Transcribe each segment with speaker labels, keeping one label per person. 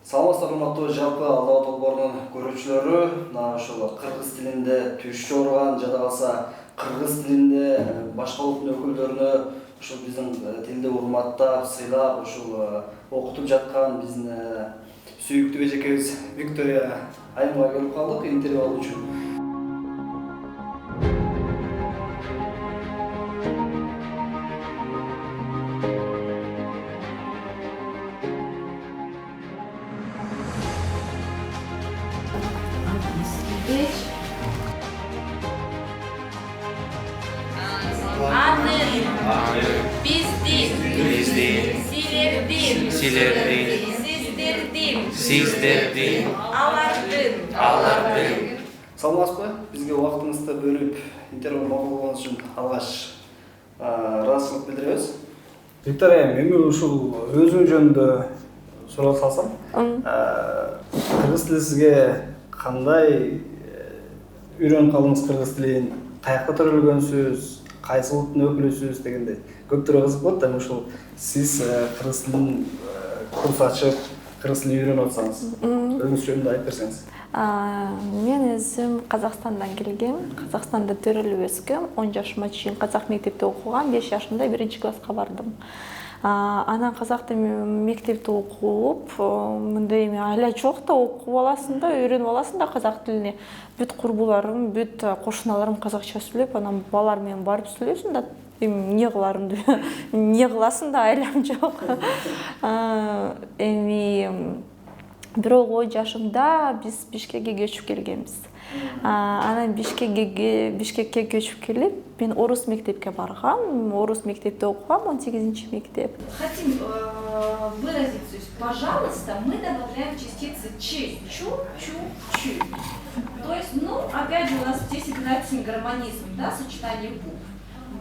Speaker 1: Саламатсыздар урматтуу жалпы Алла долбоорунун көрүүчүлөрү, мына ошол кыргыз тилинде түш чоорган жада калса кыргыз тилинде башка улуттун өкүлдөрүнө ушул биздин тилди урматтап, сыйлап, ушул окутуп жаткан биздин сүйүктүү эжекебиз Виктория айымга келип калдык интервью алуу үчүн.
Speaker 2: Сиздердин, алардын.
Speaker 1: Саламатсызбы? Бизге убактыңызды бөлүп интервью болгонуңуз үчүн алгач ыраазычылык билдиребиз. Виктория, мен ушул өзүң жөнүндө суроо салсам, кыргыз тили сизге кандай үйрөнүп калдыңыз кыргыз тилин? Каякта төрөлгөнсүз, кайсы улуттун өкүлүсүз дегендей көптөргө кызык болот да. Ушул сиз кыргыз тилин курс ачып, кыргыз тилин үйрөнүп атсаңыз, өзүңүз жөнүндө айтып берсеңиз.
Speaker 3: Мен өзүм Казакстандан келгем. Казакстанда төрөлүп өскөм. 10 жашыма чейин казак мектепте окугам. 5 жашымда 1-класска бардым. Анан казак мектепте окуп, мындай айла жок да окуп аласың да, үйрөнүп аласың да казак тилине. Бүт курбуларым, бүт кошуналарым казакча сүйлөп, анан балар менен барып сүйлөйсүң да, эмне кыларымды, эмне кыласың да айлам жок. Бирок 10 жашымда биз Бишкекке көчүп келгенбиз. Анан Бишкекке көчүп келип, мен орус мектепке баргам. Орус мектепте окугам, 18-мектеп.
Speaker 4: Хотим выразить, то есть, пожалуйста, мы добавляем частицы ч, чу, чу, чу. То есть, опять же, у нас здесь играет сингармонизм, да, сочетание букв.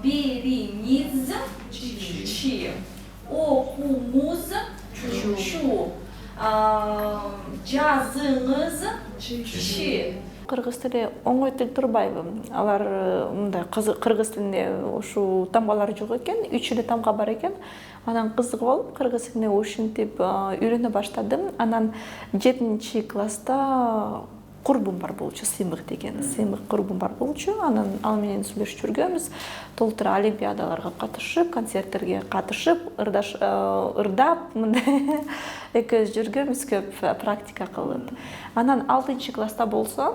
Speaker 4: Берениз, ч, окумуз, чу. Жазыңыз чи.
Speaker 3: Кыргыз тили оңой тил турбайбы. Алар мындай кыргыз тилинде ушу тамгалар жок экен, 3 эле тамга бар экен. Анан кызыгып алып кыргыз тилине ушинтип үйрөнө баштадым. Анан 7-класста курбум бар болчу, Сыймык деген. Сыймык курбум бар болчу. Анан ал менен сүйлөшүп жүргөнбүз. Толтура олимпиадаларга катышып, концерттерге катышып, ырдап, мындай экөөбүз жүргөнбүз, көп практика кылып. Анан 6-класста болсо,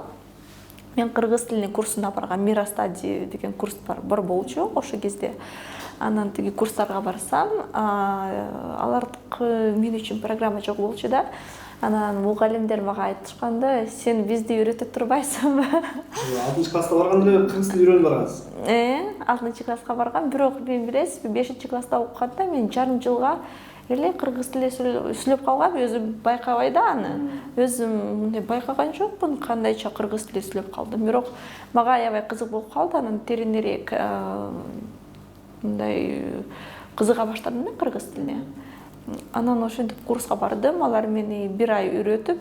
Speaker 3: мен кыргыз тилинин курсуна баргам. Миростади деген курс бар болчу ошо кезде. Анан тиги курстарга барсам, алардыкы мен үчүн программа жок болчу да. Анан мугалимдер мага айтышканда, сен бизди үйрөтө турбайсыңбы?
Speaker 1: 6-класста барганда эле кыргыз тилин үйрөнүп баргансыз.
Speaker 3: 6-класска баргам, бирок мен билесизби, 5-класста окуганда мен жарым жылга эле кыргыз тилинде сүйлөп калгам, өзүм байкабай да аны. Өзүм мындай байкаган жокмун, кандайча кыргыз тилинде сүйлөп калдым. Бирок мага аябай кызык болуп калды, анан тереңирээк мындай кызыга баштадым да кыргыз тилине. Анан ошентип курска бардым, алар мени 1 ай үйрөтүп,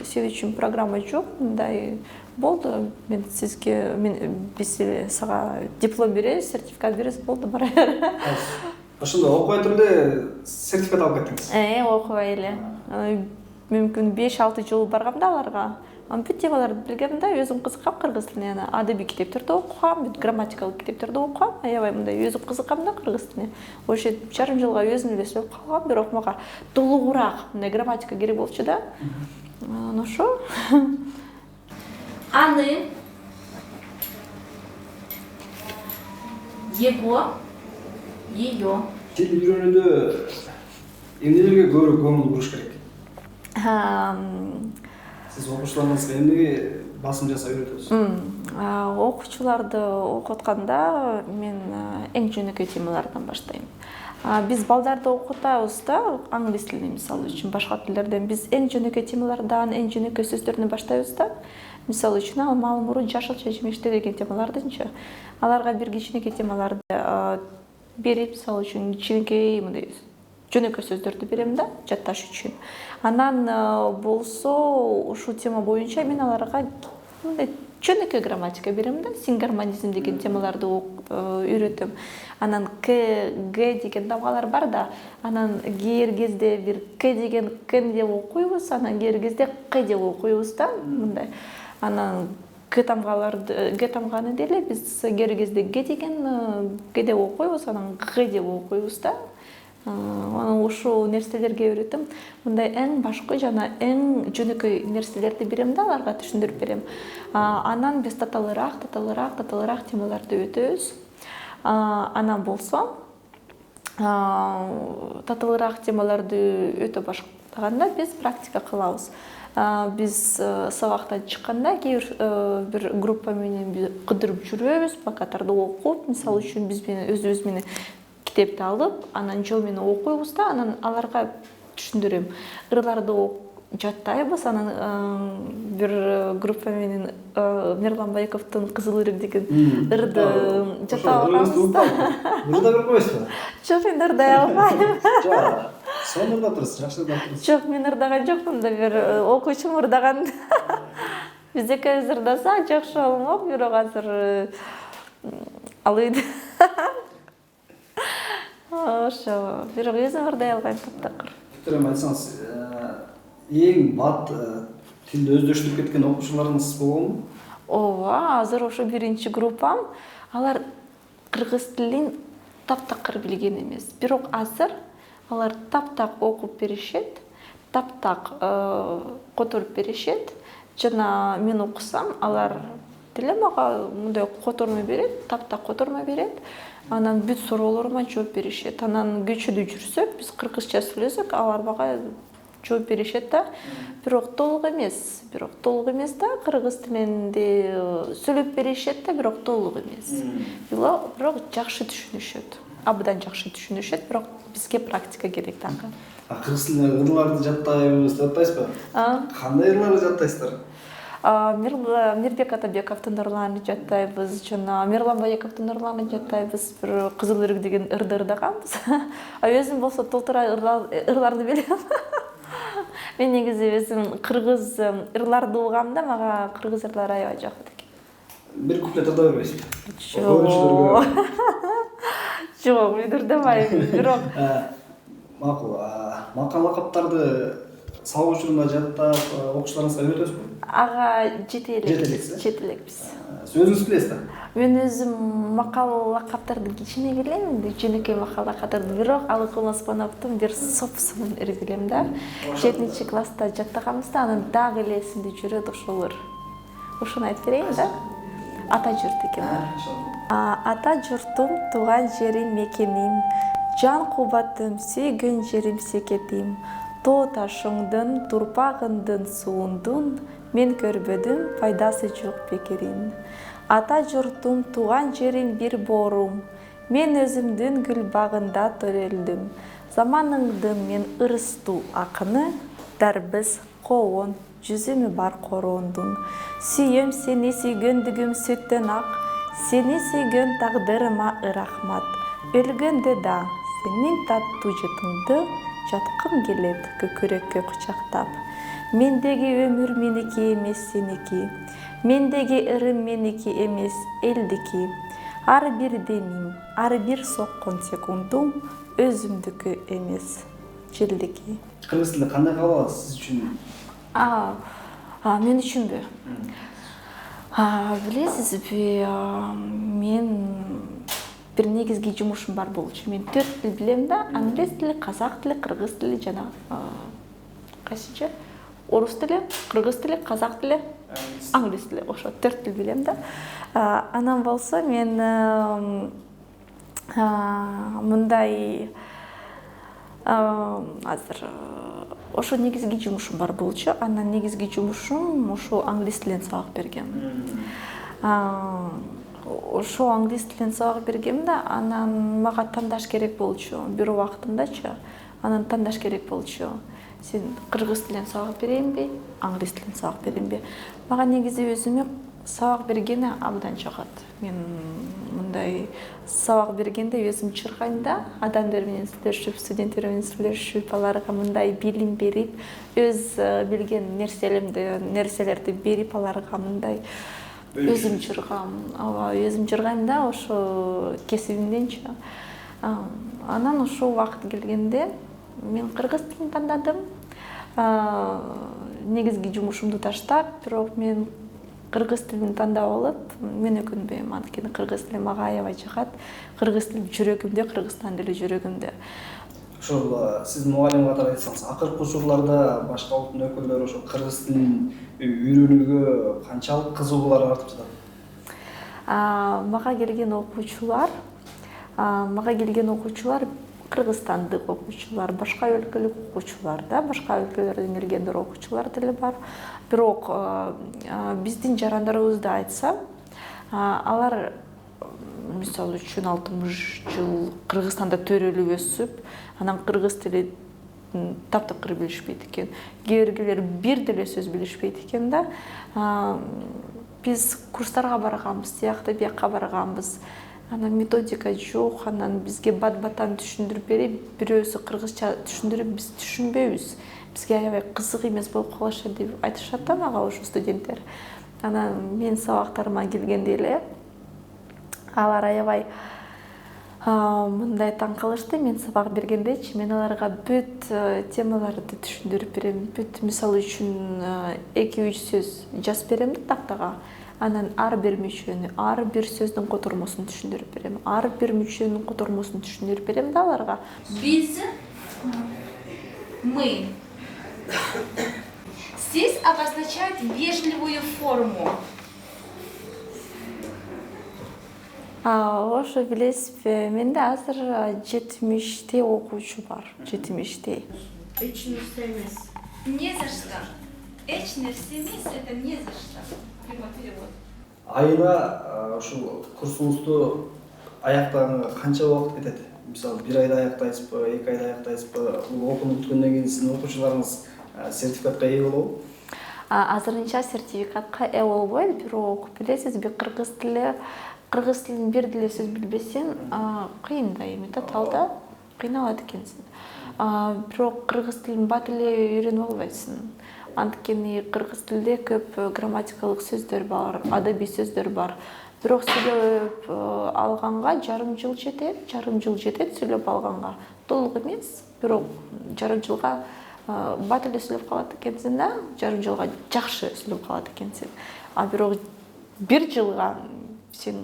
Speaker 3: сен үчүн программа жок, мындай болду. Биз сага диплом беребиз, сертификат беребиз, болду, бара бер.
Speaker 1: Ошондо окубай турду сертификат алып кеттиңиз.
Speaker 3: Окубай эле. Мүмкүн 5-6 жыл баргам да аларга. Анан бүт темаларды билгем да, өзүм кызыккам кыргыз тилине. Адабий китептерди окугам, бүт грамматикалык китептерди окугам. Аябай мындай өзүм кызыккам да кыргыз тилине. Ошентип жарым жылга өзүм эле сүйлөп калгам, бирок мага толугураак мындай грамматика керек болчу да. Анан ошо.
Speaker 4: Аны, его, ее.
Speaker 1: Тил үйрөнүүдө эмнелерге көбүрөөк көңүл буруш керек? Сиз окуучуларыңызга эмнеге басым жасап үйрөтөсүз?
Speaker 3: Окуучуларды окутканда мен эң жөнөкөй темалардан баштайм. Биз балдарды окутабыз да, англис тилин мисалы үчүн, башка тилдерден биз эң жөнөкөй темалардан, эң жөнөкөй сөздөрдөн баштайбыз да. Мисалы үчүн, мал мурун жашылча жемиштер деген темалардынчы. Аларга бир кичинекей темаларды берип, мисалы үчүн кичинекей мындай жөнөкөй сөздөрдү берем да, жатташ үчүн. Анан болсо, ушул тема боюнча мен аларга мындай чөнөкөй грамматика берем да, сингармонизм деген темаларды үйрөтөм. Анан к, г деген тамгалар бар да, анан кээ кезде бир к деген кен деп окуйбуз, анан кээ кезде к деп окуйбуз да, мындай. Анан г тамганы деле биз кээ кезде г деген г деп окуйбуз, анан г деп окуйбуз да. Анан ушул нерселерге үйрөтөм. Мындай эң башкы жана эң жөнөкөй нерселерди берем да, аларга түшүндүрүп берем. Анан биз татаалыраак темаларды өтөбүз. Анан болсо татаалыраак темаларды өтө баштаганда биз практика кылабыз. Биз сабактан чыкканда бир группа менен кыдырып жүрөбүз, плакаттарды окуп, мисалы үчүн биз өзүбүз менен китепти алып, анан жол менен окуйбуз да, анан аларга түшүндүрөм. Ырларды жаттайбыз, анан бир группа менен Мирлан Байковдун Кызыл өрүк деген ырды жаттап алганбыз да.
Speaker 1: Ырда берип коесузбу?
Speaker 3: Жок, мен ырдай албайм.
Speaker 1: Жок, сонун ырдап турасыз, жакшы ырдап турасыз.
Speaker 3: Жок, мен ырдаган жокмун да, бир окуучум ырдаган. Биз экөөбүз ырдасак жакшы болмок, бирок азыр алып ошо, бирок өзүм ырдай албайм таптакыр.
Speaker 1: Виктория, айтсаңыз, эң бат тилди өздөштүрүп кеткен окуучуларыңыз болгонбу?
Speaker 3: Ооба, азыр ошо биринчи группам, алар кыргыз тилин таптакыр билген эмес. Бирок азыр алар таптак окуп беришет, таптак которуп беришет. Жана мен окусам, алар деле мага мындай которма берет, таптак которма берет. Анан бүт суроолорума жооп беришет. Анан көчөдө жүрсөк, биз кыргызча сүйлөсөк, алар мага жооп беришет да. Бирок толук эмес да, кыргыз тилинде сүйлөп беришет да, бирок толук эмес. Бирок жакшы түшүнүшөт. Абдан жакшы түшүнүшөт, бирок бизге практика керек дагы.
Speaker 1: Кыргыз тилинде ырларды жаттайбыз деп атпайсызбы? Кандай ырларды жаттайсыздар?
Speaker 3: Мирбек Атабековдун ырларын жаттайбыз, жана Мирлан Байковдун ырларын жаттайбыз. Бир Кызыл өрүк деген ырды ырдаганбыз. Өзүм болсо толтура ырларды билем. Мен негизи өзүм кыргыз ырларды угам да, мага кыргыз ырлары аябай жакат экен.
Speaker 1: Бир куплет ырдап бербейсизби?
Speaker 3: Жок, мен ырдабайм, бирок
Speaker 1: макул. Макал лакаптарды сабак учурунда жаттап, окуучуларыңызга үйрөтөсүзбү? Ага, жете
Speaker 3: элекпиз.
Speaker 1: Сиз өзүңүз билесиз да?
Speaker 3: Мен өзүм макал лакаптарды кичине билем, жөнөкөй макал лакаптарды, бирок Алыкул Оспановдун бир сопсунун ыры билем да. 7-чи класста жаттаганбыз да, анан дагы эле эсимде жүрөт ошолор. Ошону айтып берейин да. Ата журт экен. Ата журтум, тууган жерим мекеним, жан кубатым, сүйгөн жерим секетим. Тоо ташыңдын, турпагындын, суундун, мен көрбөдүм, пайдасы жок бекерин. Ата журтум, тууган жерим бир боорум, мен өзүмдүн гүл багында төрөлдүм. Заманыңдын мен ырыстуу акыны, дарбыз коон, жүзүмү бар короондун. Сүйөм сени сүйгөндүгүм сүттөн ак, сени сүйгөн тагдырыма ырахмат. Өлгөндө да сенин таттуу жытыңды жаткым келет көкүрөккө кучактап. Мендеги өмүр меники эмес сеники, мендеги ырым меники эмес элдики. Ар бир демим, ар бир соккон секундум өзүмдүкү эмес желдики.
Speaker 1: Кыргыз тилинде кандай кабыл аласыз сиз үчүн?
Speaker 3: Мен үчүнбү? Билесизби, мен бир негизги жумушум бар болчу. Мен 4 тил билем да, англис тили, казак тили, кыргыз тили жана кайсычы? Орус тили, кыргыз тили, казак тили, англис тили. Ошо 4 тил билем да. Анан болсо мен мындай азыр ошо негизги жумушум бар болчу. Анан негизги жумушум ошо англис тилинен сабак берген. Ошо англис тилинен сабак бергем да, анан мага тандаш керек болчу. Бир убактындачы, анан тандаш керек болчу. Сен кыргыз тилинен сабак берейинби, англис тилинен сабак берейинби? Мага негизи өзүмө сабак бергени абдан жагат. Мен мындай сабак бергенде өзүм чыркайм да, адамдар менен сүйлөшүп, студенттер менен сүйлөшүп, аларга мындай билим берип, өз билген нерселерди берип, аларга мындай өзүм жыргам, ооба, өзүм жыргайм да, ошо кесибимденчи. Анан ошол убакыт келгенде мен кыргыз тилин тандадым. Негизги жумушумду таштап, бирок мен кыргыз тилин тандап алып, мен өкүнбөйм, анткени кыргыз тили мага аябай жагат. Кыргыз тили жүрөгүмдө, Кыргызстан тили жүрөгүмдө.
Speaker 1: Ошол сиз мугалим катары айтсаңыз, акыркы учурларда башка улуттун өкүлдөрү ошо кыргыз тилин үйрөнүүгө канчалык кызыгуулар артып жатат?
Speaker 3: Мага келген окуучулар кыргызстандык окуучулар, башка өлкөлүк окуучулар да, башка өлкөлөрдөн келгендер окуучулар деле бар. Бирок биздин жарандарыбызды айтсам, алар мисалы үчүн 60 жыл Кыргызстанда төрөлүп өсүп, анан кыргыз тили таптакыр билишпейт экен. Кээ биргилер бир деле сөз билишпейт экен да. Биз курстарга барганбыз, тиякта биякка барганбыз. Анан методика жок, анан бизге бат-баттан түшүндүрүп берип, бирөөсү кыргызча түшүндүрүп, биз түшүнбөйбүз. Бизге аябай кызык эмес болуп калышат деп айтышат да мага ошо студенттер. Анан мен сабактарыма келгенде эле алар аябай мындай таң калышты. Мен сабак бергендечи, мен аларга бүт темаларды түшүндүрүп берем. Бүт мисалы үчүн 2-3 сөз жазып берем да тактага. Анан ар бир мүчөнү, ар бир сөздүн котормосун түшүндүрүп берем. Ар бир мүчөнүн котормосун түшүндүрүп берем да аларга.
Speaker 4: Biz, мы. Здесь обозначает вежливую форму.
Speaker 3: Ошо билесизби, менде азыр 70 окуучу бар. 70.
Speaker 4: Не за что. Эчнерсемис — это не за что. Прямой перевод.
Speaker 1: Айына ушул курсуңузду аяктаганы канча убакыт кетет? Мисалы, 1 айда аяктайсызбы, 2 айда аяктайсызбы? Бул окууну бүткөндөн кийин сиздин окуучуларыңыз сертификатка ээ болобу?
Speaker 3: Азырынча сертификатка ээ болбойт, бирок билесизби, кыргыз тилин бир деле сөз билбесең, кыйын да эми да, талда кыйналат экенсиң. Бирок кыргыз тилин бат эле үйрөнүп албайсың. Анткени кыргыз тилде көп грамматикалык сөздөр бар, адабий сөздөр бар. Бирок сүйлөп алганга жарым жыл жетет сүйлөп алганга. Толук эмес, бирок жарым жылга бат эле сүйлөп калат экенсиң да, жарым жылга жакшы сүйлөп калат экенсиң. Бирок 1 жылга сен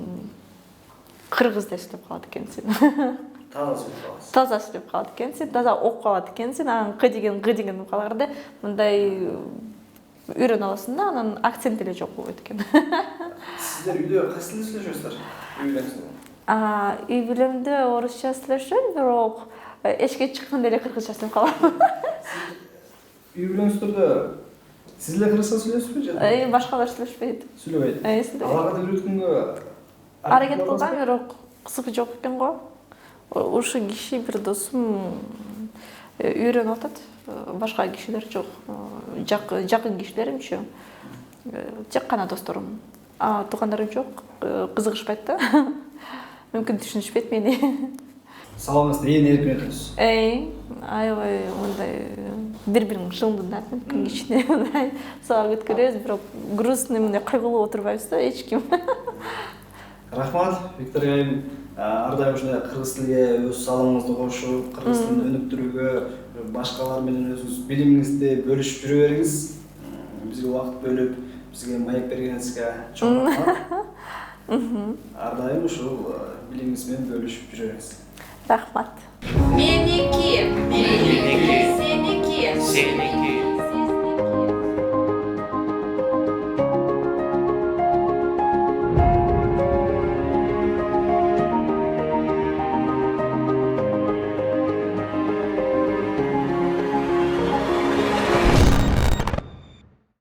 Speaker 3: кыргыздай сүйлөп калат экенсиң. Таза сүйлөп калат экенсиң, таза окуп калат экенсиң, анан к деген деп калганда мындай үйрөнүп аласың да, анан акцент эле жок болот экен.
Speaker 1: Сиздер үйдө кайсы тилде сүйлөшөсүздөр?
Speaker 3: Үй бүлөмдө орусча сүйлөшөм, бирок эшикке чыкканда эле кыргызча сүйлөп калам.
Speaker 1: Үй бүлөңүздөрдө сиз эле кыргызча сүйлөйсүзбү же?
Speaker 3: Башкалар сүйлөшпөйт.
Speaker 1: Сүйлөбөйт. Аларга тил үйрөткөнгө
Speaker 3: аракет кылгам, бирок кызыгы жок экен го. Ушу киши бир досум үйрөнүп атат, башка кишилер жок. Жакын кишилеримчи. Тек гана досторум. Туугандарым жок, кызыгышпайт да. Мүмкүн түшүнүшпөйт мени.
Speaker 1: Сабагыңызды ээн эркин өтөсүз.
Speaker 3: Аябай мындай бири-бирин шылымдап, мүмкүн кичине мындай сабак өткөрөбүз, бирок грустный мындай кайгылуу отурбайбыз да эч ким.
Speaker 1: Рахмат, Виктория айым. Ар дайым ушундай кыргыз тилге өз салымыңызды кошуп, кыргыз тилин өнүктүрүүгө, башкалар менен өзүңүз билимиңизди бөлүшүп жүрө бериңиз. Бизге убакыт бөлүп, бизге маек бергениңизге чоң рахмат. Ар дайым ушул билимиңиз менен бөлүшүп жүрө бериңиз.
Speaker 3: Рахмат.
Speaker 4: Меники. Сеники.